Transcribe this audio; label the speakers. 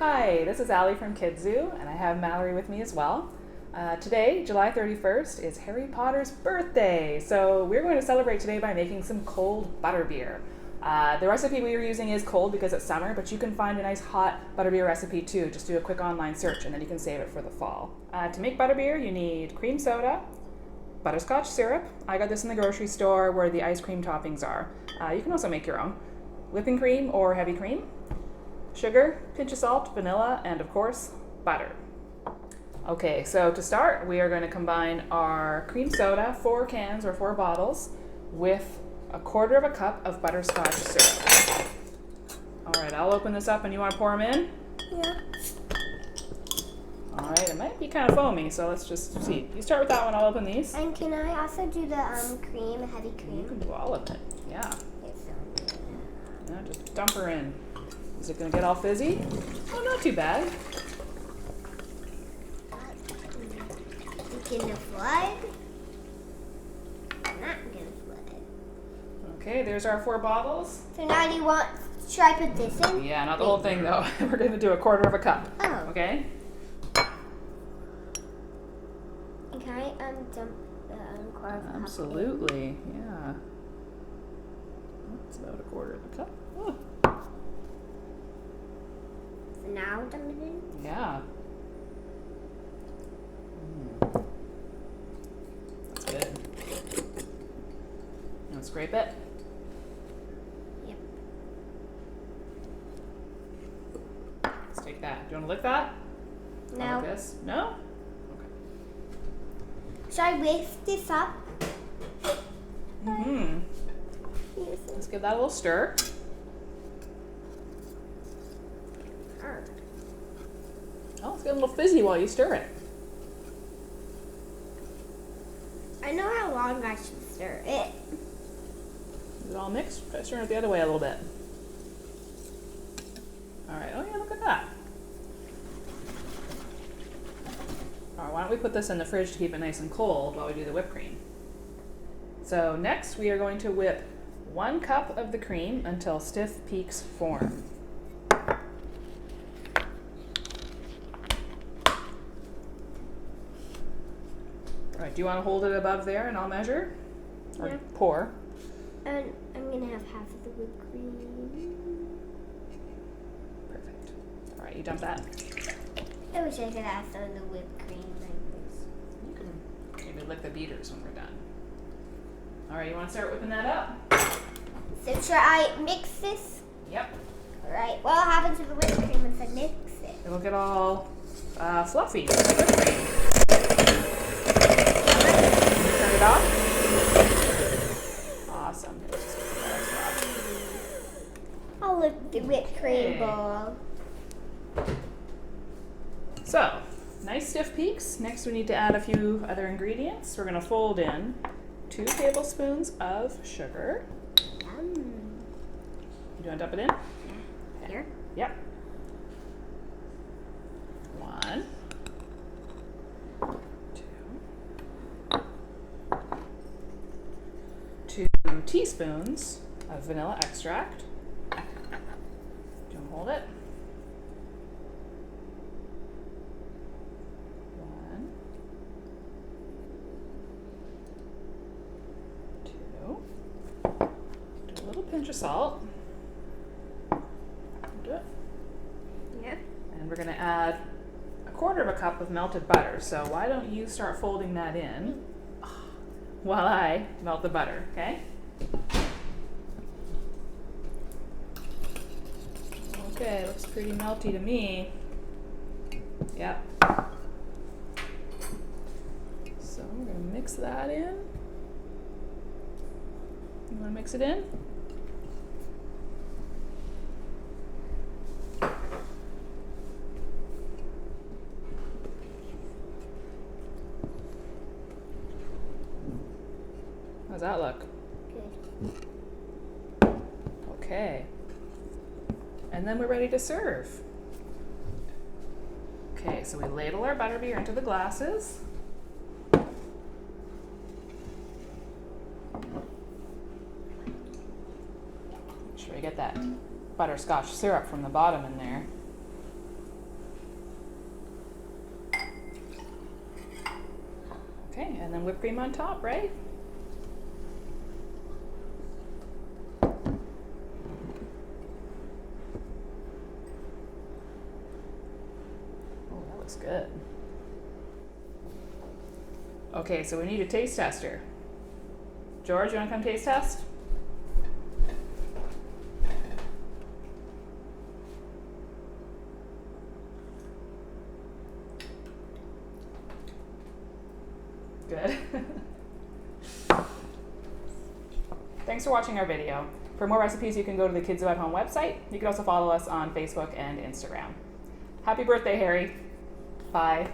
Speaker 1: Hi, this is Allie from Kids Zoo, and I have Mallory with me as well. Today, July 31st, is Harry Potter's birthday, so we're going to celebrate today by making some cold butterbeer. The recipe we are using is cold because it's summer, but you can find a nice hot butterbeer recipe too. Just do a quick online search and then you can save it for the fall. To make butterbeer, you need cream soda, butterscotch syrup. I got this in the grocery store where the ice cream toppings are. You can also make your own. Whipping cream or heavy cream, sugar, pinch of salt, vanilla, and of course, butter. Okay, so to start, we are going to combine our cream soda, 4 cans or 4 bottles, with a quarter of a cup of butterscotch syrup. All right, I'll open this up and you want to pour them in?
Speaker 2: Yeah.
Speaker 1: All right, it might be kind of foamy, so let's just see. You start with that one, I'll open these.
Speaker 2: And can I also do the cream, heavy cream?
Speaker 1: You can do all of it, yeah. Yeah, just dump her in. Is it going to get all fizzy? Oh, not too bad.
Speaker 2: It's gonna flood. Not gonna flood.
Speaker 1: Okay, there's our 4 bottles.
Speaker 2: So now should I put this in?
Speaker 1: Yeah, not the whole thing though. We're going to do a quarter of a cup.
Speaker 2: Oh.
Speaker 1: Okay?
Speaker 2: And can I dump the quarter of a cup?
Speaker 1: Absolutely, yeah. That's about a quarter of a cup. Oh.
Speaker 2: So now dump it in?
Speaker 1: Yeah. That's good. Now scrape it.
Speaker 2: Yep.
Speaker 1: Let's take that. Do you want to lick that?
Speaker 2: No.
Speaker 1: Like this? No? Okay.
Speaker 2: Should I whisk this up?
Speaker 1: Mm-hmm. Let's give that a little stir. Oh, it's getting a little fizzy while you stir it.
Speaker 2: I know how long I should stir it.
Speaker 1: Is it all mixed? Try stirring it the other way a little bit. All right. Oh yeah, look at that. All right. Why don't we put this in the fridge to keep it nice and cold while we do the whipped cream? So next, we are going to whip 1 cup of the cream until stiff peaks form. All right. Do you want to hold it above there and I'll measure? Or
Speaker 2: Yeah.
Speaker 1: pour?
Speaker 2: And I'm gonna have half of the whipped cream.
Speaker 1: Perfect. All right. You dump that.
Speaker 2: I wish I could have some of the whipped cream like this.
Speaker 1: You can maybe lick the beaters when we're done. All right, you want to start whipping that up?
Speaker 2: So should I mix this?
Speaker 1: Yep.
Speaker 2: Alright, what happens to the whipped cream once I mix it?
Speaker 1: It'll get all fluffy. Like whipped cream. Turn it off. Awesome.
Speaker 2: I'll lick the whipped cream
Speaker 1: Okay.
Speaker 2: bowl.
Speaker 1: So, nice stiff peaks. Next we need to add a few other ingredients. We're going to fold in 2 tablespoons of sugar.
Speaker 2: Yum.
Speaker 1: You want to dump it in?
Speaker 2: Here?
Speaker 1: Yep. 1, 2 teaspoons of vanilla extract. Do you want to hold it? 1, 2. Do a little pinch of salt. Do it.
Speaker 2: Yep.
Speaker 1: And we're going to add a quarter of a cup of melted butter. So why don't you start folding that in while I melt the butter, okay? Okay, looks pretty melty to me. Yep. So we're going to mix that in. You want to mix it in? How's that look?
Speaker 2: Good.
Speaker 1: Okay. And then we're ready to serve. Okay, so we ladle our butterbeer into the glasses. Make sure we get that butterscotch syrup from the bottom in there. And then whipped cream on top, right? Oh, that looks good. Okay, so we need a taste tester. George, you want to come taste test? Good. Thanks for watching our video. For more recipes, you can go to the Kids Who at Home website. You can also follow us on Facebook and Instagram. Happy birthday, Harry. Bye.